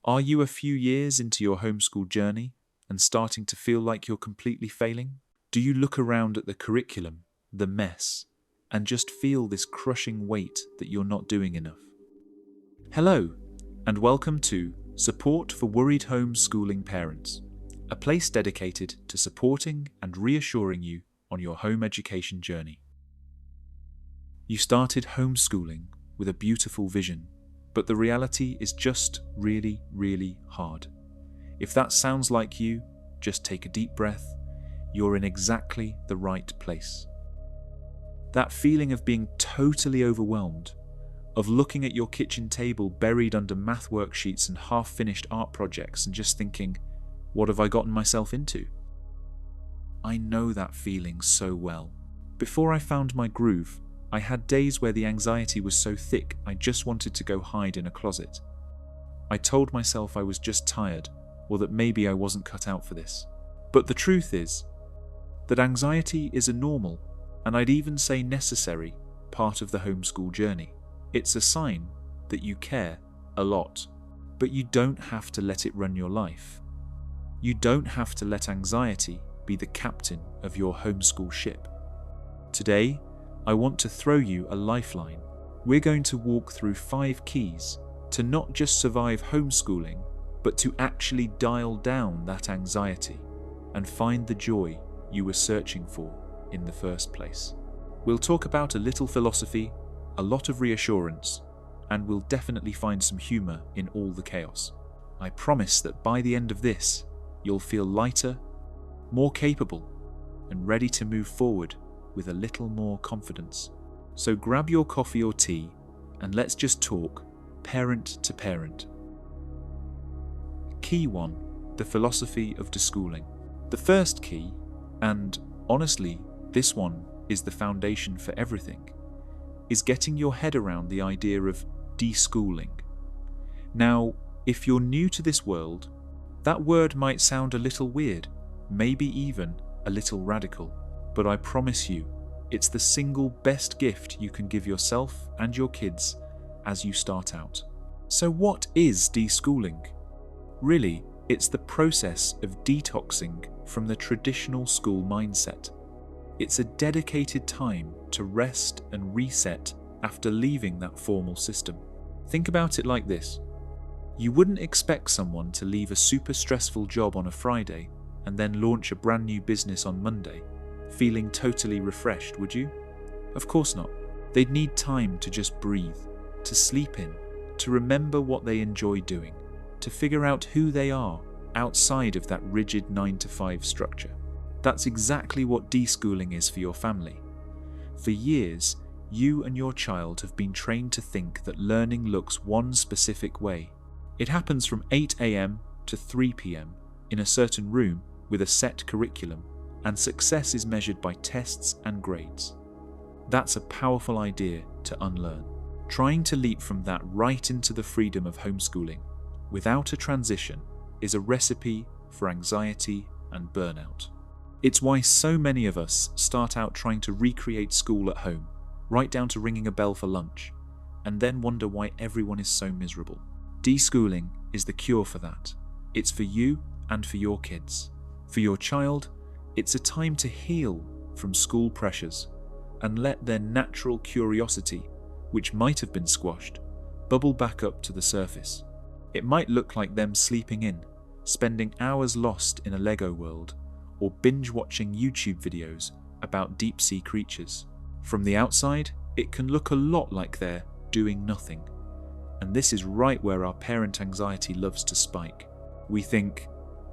Are you a few years into your homeschool journey and starting to feel like you're completely failing? Do you look around at the curriculum, the mess, and just feel this crushing weight that you're not doing enough? Hello, and welcome to Support for Worried Homeschooling Parents, a place dedicated to supporting and reassuring you on your home education journey. You started homeschooling with a beautiful vision, but the reality is just really, really hard. If that sounds like you, just take a deep breath. You're in exactly the right place. That feeling of being totally overwhelmed, of looking at your kitchen table buried under math worksheets and half-finished art projects and just thinking, what have I gotten myself into? I know that feeling so well. Before I found my groove, I had days where the anxiety was so thick I just wanted to go hide in a closet. I told myself I was just tired, or that maybe I wasn't cut out for this. But the truth is that anxiety is a normal, and I'd even say necessary, part of the homeschool journey. It's a sign that you care a lot, but you don't have to let it run your life. You don't have to let anxiety be the captain of your homeschool ship. Today, I want to throw you a lifeline. We're going to walk through 5 keys to not just survive homeschooling, but to actually dial down that anxiety and find the joy you were searching for in the first place. We'll talk about a little philosophy, a lot of reassurance, and we'll definitely find some humour in all the chaos. I promise that by the end of this, you'll feel lighter, more capable, and ready to move forward with a little more confidence. So grab your coffee or tea and let's just talk parent to parent. Key 1, the philosophy of deschooling. The first key, and honestly, this one is the foundation for everything, is getting your head around the idea of deschooling. Now, if you're new to this world, that word might sound a little weird, maybe even a little radical. But I promise you, it's the single best gift you can give yourself and your kids as you start out. So what is deschooling? Really, it's the process of detoxing from the traditional school mindset. It's a dedicated time to rest and reset after leaving that formal system. Think about it like this. You wouldn't expect someone to leave a super stressful job on a Friday and then launch a brand new business on Monday, feeling totally refreshed, would you? Of course not. They'd need time to just breathe, to sleep in, to remember what they enjoy doing, to figure out who they are outside of that rigid 9-to-5 structure. That's exactly what deschooling is for your family. For years, you and your child have been trained to think that learning looks one specific way. It happens from 8 a.m. to 3 p.m. in a certain room with a set curriculum, and success is measured by tests and grades. That's a powerful idea to unlearn. Trying to leap from that right into the freedom of homeschooling without a transition is a recipe for anxiety and burnout. It's why so many of us start out trying to recreate school at home, right down to ringing a bell for lunch, and then wonder why everyone is so miserable. Deschooling is the cure for that. It's for you and for your kids. For your child, it's a time to heal from school pressures and let their natural curiosity, which might have been squashed, bubble back up to the surface. It might look like them sleeping in, spending hours lost in a Lego world, or binge-watching YouTube videos about deep-sea creatures. From the outside, it can look a lot like they're doing nothing. And this is right where our parent anxiety loves to spike. We think,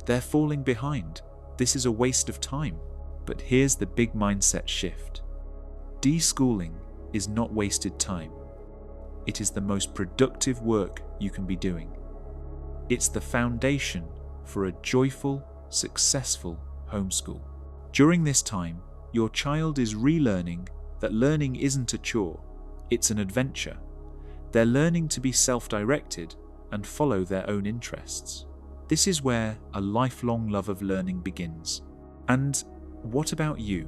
they're falling behind. This is a waste of time. But here's the big mindset shift. Deschooling is not wasted time. It is the most productive work you can be doing. It's the foundation for a joyful, successful homeschool. During this time, your child is relearning that learning isn't a chore, it's an adventure. They're learning to be self-directed and follow their own interests. This is where a lifelong love of learning begins. And what about you?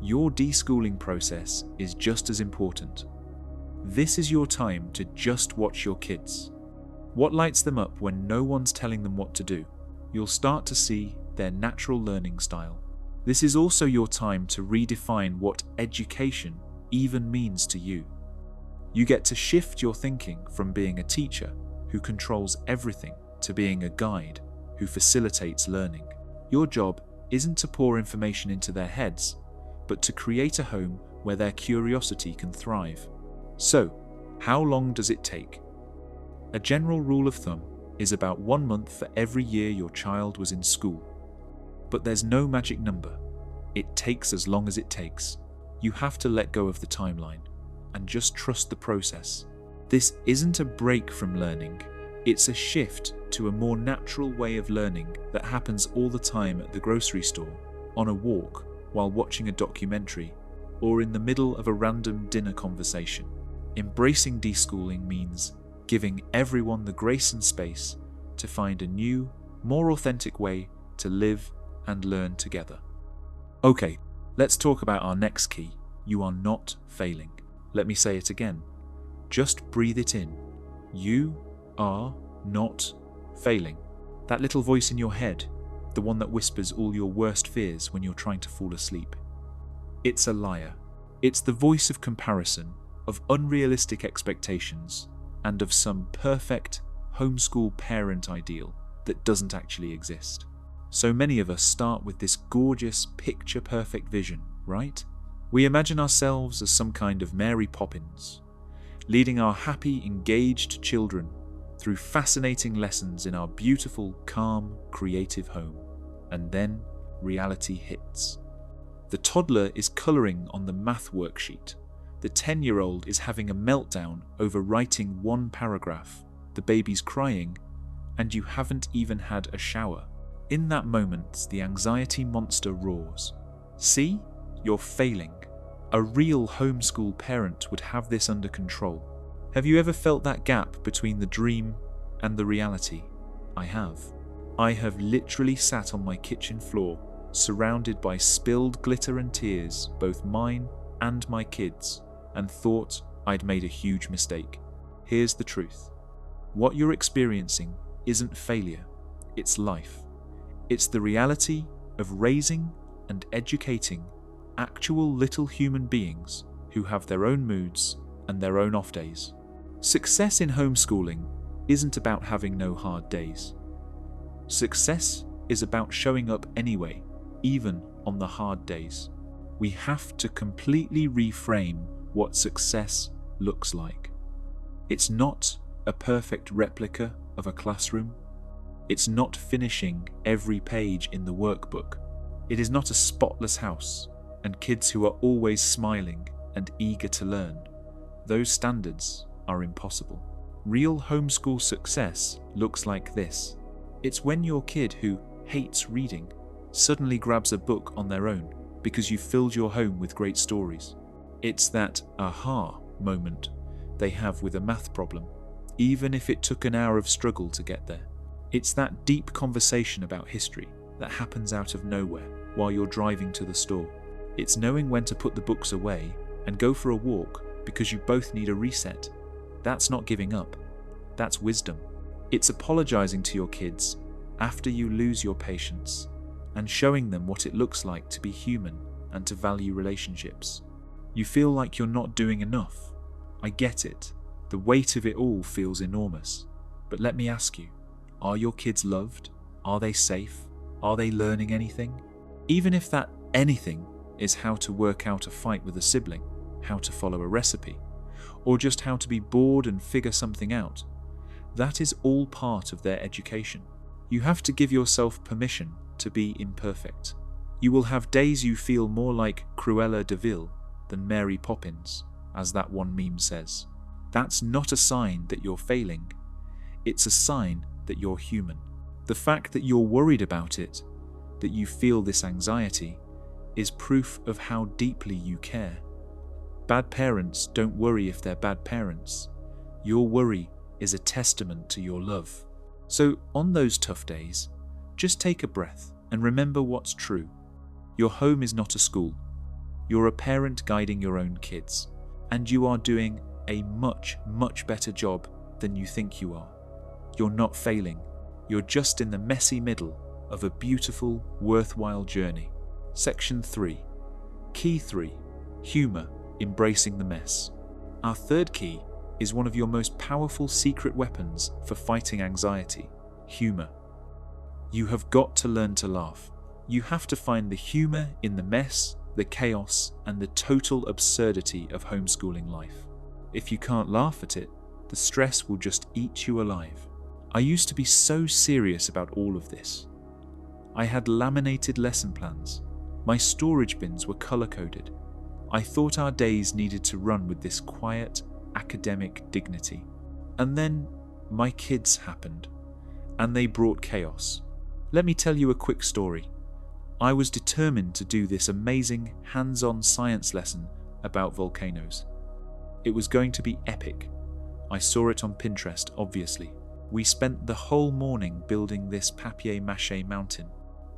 Your deschooling process is just as important. This is your time to just watch your kids. What lights them up when no one's telling them what to do? You'll start to see their natural learning style. This is also your time to redefine what education even means to you. You get to shift your thinking from being a teacher who controls everything to being a guide who facilitates learning. Your job isn't to pour information into their heads, but to create a home where their curiosity can thrive. So, how long does it take? A general rule of thumb is about 1 month for every year your child was in school. But there's no magic number. It takes as long as it takes. You have to let go of the timeline and just trust the process. This isn't a break from learning. It's a shift to a more natural way of learning that happens all the time at the grocery store, on a walk, while watching a documentary, or in the middle of a random dinner conversation. Embracing deschooling means giving everyone the grace and space to find a new, more authentic way to live and learn together. Okay, let's talk about our next key. You are not failing. Let me say it again. Just breathe it in. You are not failing. That little voice in your head, the one that whispers all your worst fears when you're trying to fall asleep. It's a liar. It's the voice of comparison, of unrealistic expectations, and of some perfect homeschool parent ideal that doesn't actually exist. So many of us start with this gorgeous, picture-perfect vision, right? We imagine ourselves as some kind of Mary Poppins, leading our happy, engaged children through fascinating lessons in our beautiful, calm, creative home. And then reality hits. The toddler is colouring on the math worksheet. The 10-year-old is having a meltdown over writing one paragraph. The baby's crying, and you haven't even had a shower. In that moment, the anxiety monster roars. See? You're failing. A real homeschool parent would have this under control. Have you ever felt that gap between the dream and the reality? I have. I have literally sat on my kitchen floor, surrounded by spilled glitter and tears, both mine and my kids, and thought I'd made a huge mistake. Here's the truth. What you're experiencing isn't failure, it's life. It's the reality of raising and educating actual little human beings who have their own moods and their own off days. Success in homeschooling isn't about having no hard days. Success is about showing up anyway, even on the hard days. We have to completely reframe what success looks like. It's not a perfect replica of a classroom. It's not finishing every page in the workbook. It is not a spotless house and kids who are always smiling and eager to learn. Those standards are impossible. Real homeschool success looks like this. It's when your kid who hates reading suddenly grabs a book on their own because you filled your home with great stories. It's that aha moment they have with a math problem, even if it took an hour of struggle to get there. It's that deep conversation about history that happens out of nowhere while you're driving to the store. It's knowing when to put the books away and go for a walk because you both need a reset. That's not giving up. That's wisdom. It's apologizing to your kids after you lose your patience and showing them what it looks like to be human and to value relationships. You feel like you're not doing enough. I get it. The weight of it all feels enormous. But let me ask you, are your kids loved? Are they safe? Are they learning anything? Even if that anything is how to work out a fight with a sibling, how to follow a recipe, or just how to be bored and figure something out, that is all part of their education. You have to give yourself permission to be imperfect. You will have days you feel more like Cruella de Vil than Mary Poppins, as that one meme says. That's not a sign that you're failing. It's a sign that you're human. The fact that you're worried about it, that you feel this anxiety, is proof of how deeply you care. Bad parents don't worry if they're bad parents. Your worry is a testament to your love. So on those tough days, just take a breath and remember what's true. Your home is not a school. You're a parent guiding your own kids, and you are doing a much, much better job than you think you are. You're not failing. You're just in the messy middle of a beautiful, worthwhile journey. Section 3. Key 3. Humour, embracing the mess. Our third key is one of your most powerful secret weapons for fighting anxiety: humour. You have got to learn to laugh. You have to find the humour in the mess, the chaos, and the total absurdity of homeschooling life. If you can't laugh at it, the stress will just eat you alive. I used to be so serious about all of this. I had laminated lesson plans. My storage bins were colour-coded. I thought our days needed to run with this quiet, academic dignity. And then my kids happened, and they brought chaos. Let me tell you a quick story. I was determined to do this amazing hands-on science lesson about volcanoes. It was going to be epic. I saw it on Pinterest, obviously. We spent the whole morning building this papier-mâché mountain.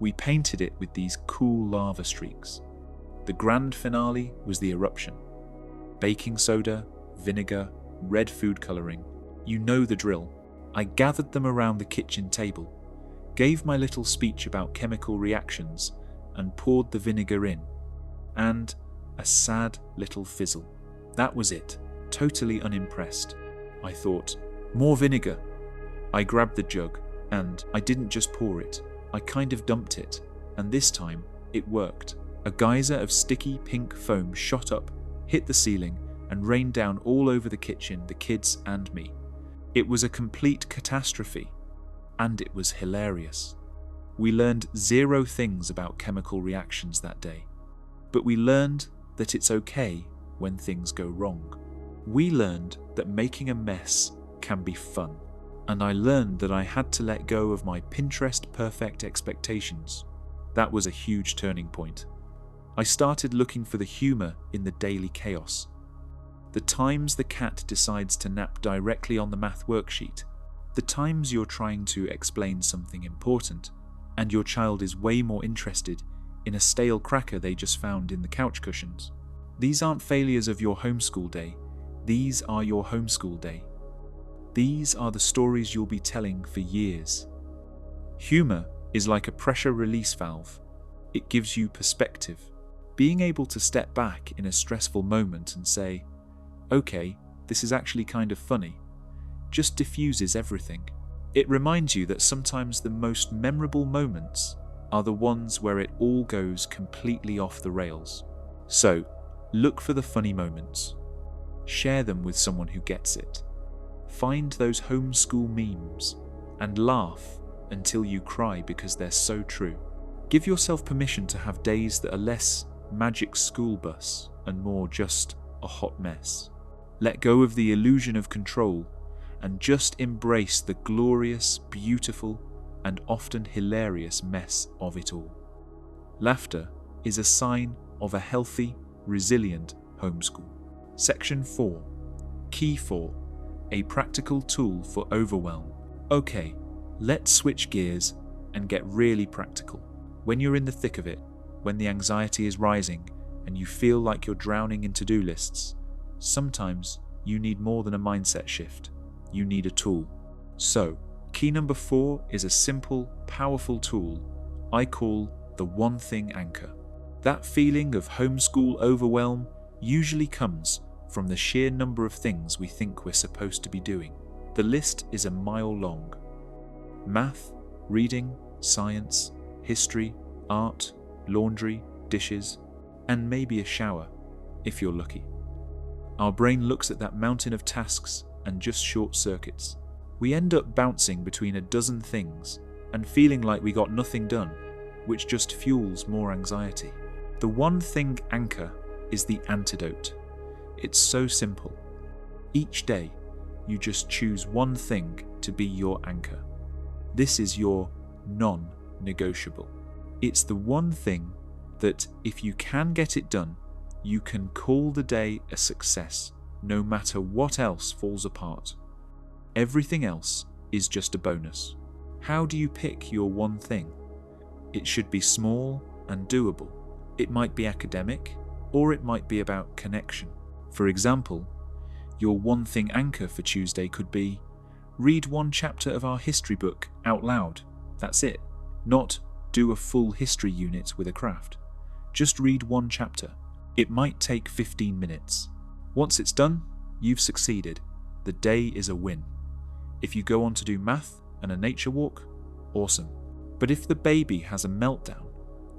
We painted it with these cool lava streaks. The grand finale was the eruption. Baking soda, vinegar, red food colouring. You know the drill. I gathered them around the kitchen table, gave my little speech about chemical reactions, and poured the vinegar in. And a sad little fizzle. That was it. Totally unimpressed. I thought, more vinegar. I grabbed the jug, and I didn't just pour it. I kind of dumped it, and this time it worked. A geyser of sticky pink foam shot up, hit the ceiling, and rained down all over the kitchen, the kids and me. It was a complete catastrophe, and it was hilarious. We learned 0 things about chemical reactions that day, but we learned that it's okay when things go wrong. We learned that making a mess can be fun, and I learned that I had to let go of my Pinterest perfect expectations. That was a huge turning point. I started looking for the humour in the daily chaos. The times the cat decides to nap directly on the math worksheet, the times you're trying to explain something important, and your child is way more interested in a stale cracker they just found in the couch cushions. These aren't failures of your homeschool day, these are your homeschool day. These are the stories you'll be telling for years. Humour is like a pressure release valve. It gives you perspective. Being able to step back in a stressful moment and say, okay, this is actually kind of funny, just diffuses everything. It reminds you that sometimes the most memorable moments are the ones where it all goes completely off the rails. So, look for the funny moments. Share them with someone who gets it. Find those homeschool memes and laugh until you cry because they're so true. Give yourself permission to have days that are less magic school bus and more just a hot mess. Let go of the illusion of control and just embrace the glorious, beautiful, and often hilarious mess of it all. Laughter is a sign of a healthy, resilient homeschool. Section 4. Key 4. A practical tool for overwhelm. Okay, let's switch gears and get really practical. When you're in the thick of it, when the anxiety is rising and you feel like you're drowning in to-do lists, sometimes you need more than a mindset shift. You need a tool. So, key number 4 is a simple, powerful tool I call the one thing anchor. That feeling of homeschool overwhelm usually comes from the sheer number of things we think we're supposed to be doing. The list is a mile long. Math, reading, science, history, art, laundry, dishes, and maybe a shower, if you're lucky. Our brain looks at that mountain of tasks and just short circuits. We end up bouncing between a dozen things and feeling like we got nothing done, which just fuels more anxiety. The one thing anchor is the antidote. It's so simple. Each day, you just choose one thing to be your anchor. This is your non-negotiable. It's the one thing that, if you can get it done, you can call the day a success, no matter what else falls apart. Everything else is just a bonus. How do you pick your one thing? It should be small and doable. It might be academic, or it might be about connection. For example, your one thing anchor for Tuesday could be Read one chapter of our history book out loud. That's it. Not do a full history unit with a craft. Just read one chapter. It might take 15 minutes. Once it's done, you've succeeded. The day is a win. If you go on to do math and a nature walk, awesome. But if the baby has a meltdown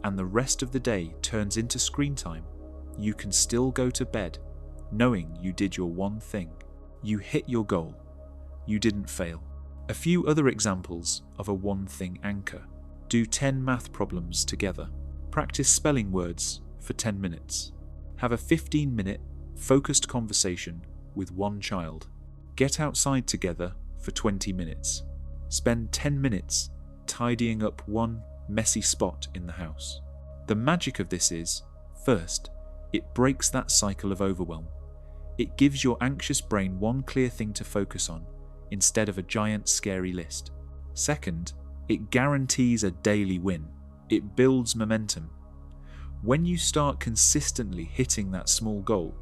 and the rest of the day turns into screen time, you can still go to bed knowing you did your one thing. You hit your goal. You didn't fail. A few other examples of a one thing anchor. Do 10 math problems together. Practice spelling words for 10 minutes. Have a 15-minute focused conversation with one child. Get outside together for 20 minutes. Spend 10 minutes tidying up one messy spot in the house. The magic of this is, first, it breaks that cycle of overwhelm. It gives your anxious brain one clear thing to focus on instead of a giant scary list. Second, it guarantees a daily win. It builds momentum. When you start consistently hitting that small goal,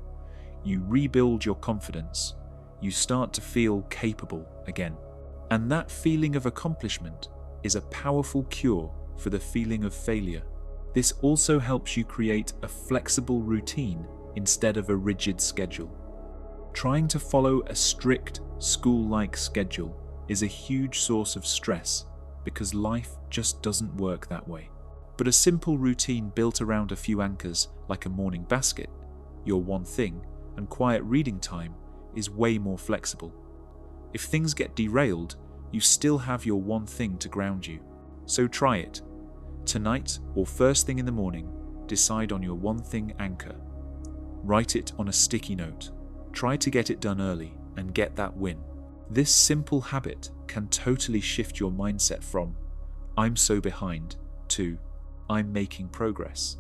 you rebuild your confidence. You start to feel capable again. And that feeling of accomplishment is a powerful cure for the feeling of failure. This also helps you create a flexible routine instead of a rigid schedule. Trying to follow a strict, school-like schedule is a huge source of stress because life just doesn't work that way. But a simple routine built around a few anchors like a morning basket, your one thing, and quiet reading time is way more flexible. If things get derailed, you still have your one thing to ground you. So try it. Tonight or first thing in the morning, decide on your one thing anchor. Write it on a sticky note. Try to get it done early and get that win. This simple habit can totally shift your mindset from "I'm so behind" to "I'm making progress,"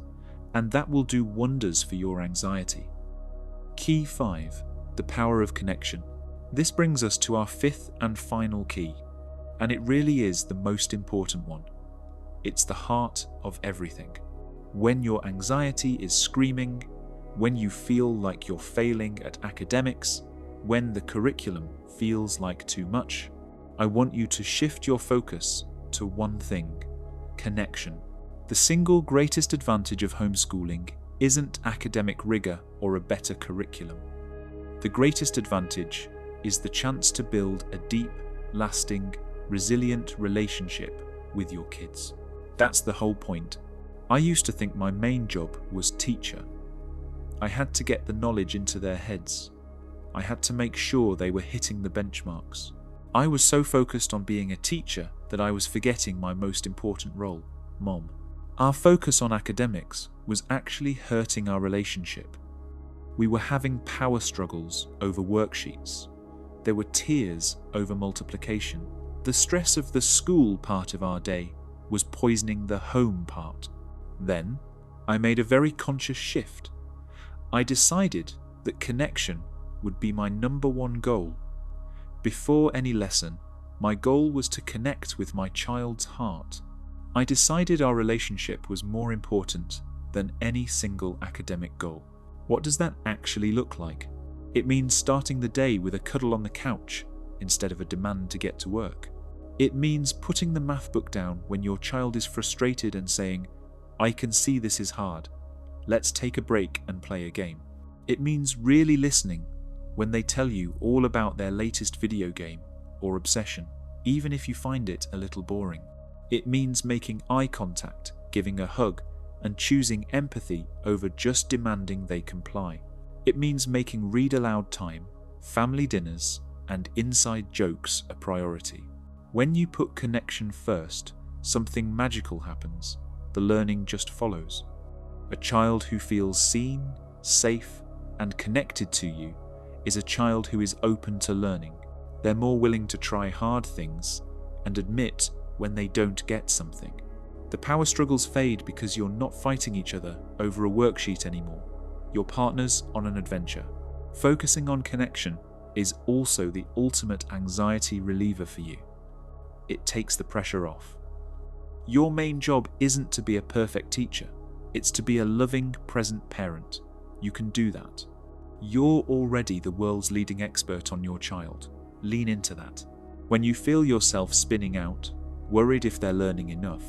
and that will do wonders for your anxiety. Key 5. The power of connection. This brings us to our fifth and final key, and it really is the most important one. It's the heart of everything. When your anxiety is screaming, when you feel like you're failing at academics, when the curriculum feels like too much, I want you to shift your focus to one thing: connection. The single greatest advantage of homeschooling isn't academic rigor or a better curriculum. The greatest advantage is the chance to build a deep, lasting, resilient relationship with your kids. That's the whole point. I used to think my main job was teacher. I had to get the knowledge into their heads. I had to make sure they were hitting the benchmarks. I was so focused on being a teacher that I was forgetting my most important role, mom. Our focus on academics was actually hurting our relationship. We were having power struggles over worksheets. There were tears over multiplication. The stress of the school part of our day was poisoning the home part. Then, I made a very conscious shift. I decided that connection would be my number one goal. Before any lesson, my goal was to connect with my child's heart. I decided our relationship was more important than any single academic goal. What does that actually look like? It means starting the day with a cuddle on the couch instead of a demand to get to work. It means putting the math book down when your child is frustrated and saying, "I can see this is hard. Let's take a break and play a game." It means really listening when they tell you all about their latest video game or obsession, even if you find it a little boring. It means making eye contact, giving a hug, and choosing empathy over just demanding they comply. It means making read aloud time, family dinners, and inside jokes a priority. When you put connection first, something magical happens. The learning just follows. A child who feels seen, safe, and connected to you is a child who is open to learning. They're more willing to try hard things and admit when they don't get something. The power struggles fade because you're not fighting each other over a worksheet anymore. You're partners on an adventure. Focusing on connection is also the ultimate anxiety reliever for you. It takes the pressure off. Your main job isn't to be a perfect teacher. It's to be a loving, present parent. You can do that. You're already the world's leading expert on your child. Lean into that. When you feel yourself spinning out, worried if they're learning enough,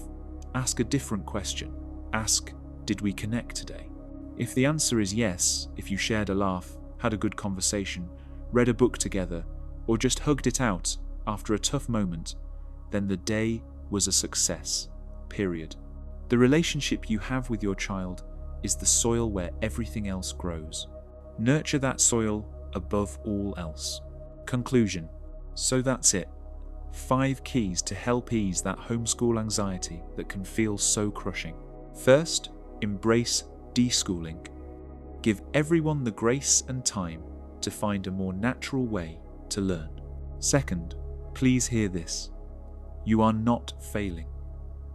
ask a different question. Ask, did we connect today? If the answer is yes, if you shared a laugh, had a good conversation, read a book together, or just hugged it out after a tough moment, then the day was a success, period. The relationship you have with your child is the soil where everything else grows. Nurture that soil above all else. Conclusion. So that's it. 5 keys to help ease that homeschool anxiety that can feel so crushing. First, embrace deschooling. Give everyone the grace and time to find a more natural way to learn. Second, please hear this. You are not failing.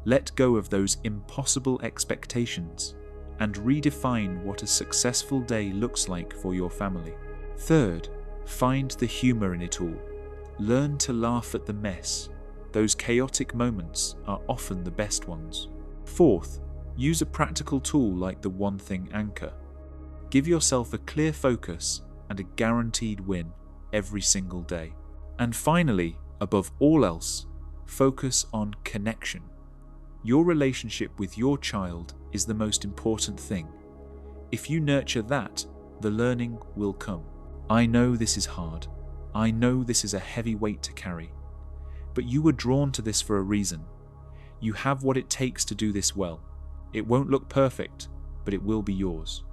Let go of those impossible expectations and redefine what a successful day looks like for your family. Third, find the humour in it all. Learn to laugh at the mess. Those chaotic moments are often the best ones. Fourth, use a practical tool like the One Thing Anchor. Give yourself a clear focus and a guaranteed win every single day. And finally, above all else, focus on connection. Your relationship with your child is the most important thing. If you nurture that, the learning will come. I know this is hard. I know this is a heavy weight to carry. But you were drawn to this for a reason. You have what it takes to do this well. It won't look perfect, but it will be yours.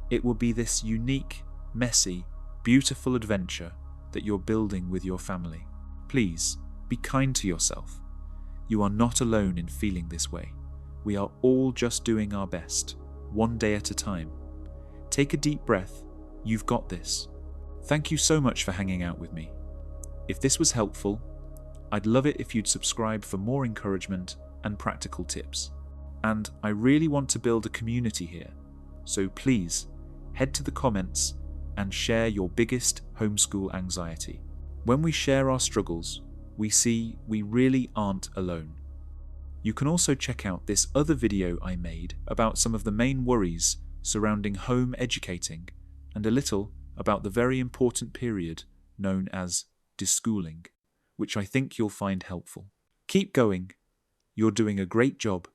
It will be this unique, messy, beautiful adventure that you're building with your family. Please, be kind to yourself. You are not alone in feeling this way. We are all just doing our best, one day at a time. Take a deep breath. You've got this. Thank you so much for hanging out with me. If this was helpful, I'd love it if you'd subscribe for more encouragement and practical tips. And I really want to build a community here, so please head to the comments and share your biggest homeschool anxiety. When we share our struggles, we see we really aren't alone. You can also check out this other video I made about some of the main worries surrounding home educating and a little about the very important period known as deschooling, which I think you'll find helpful. Keep going. You're doing a great job,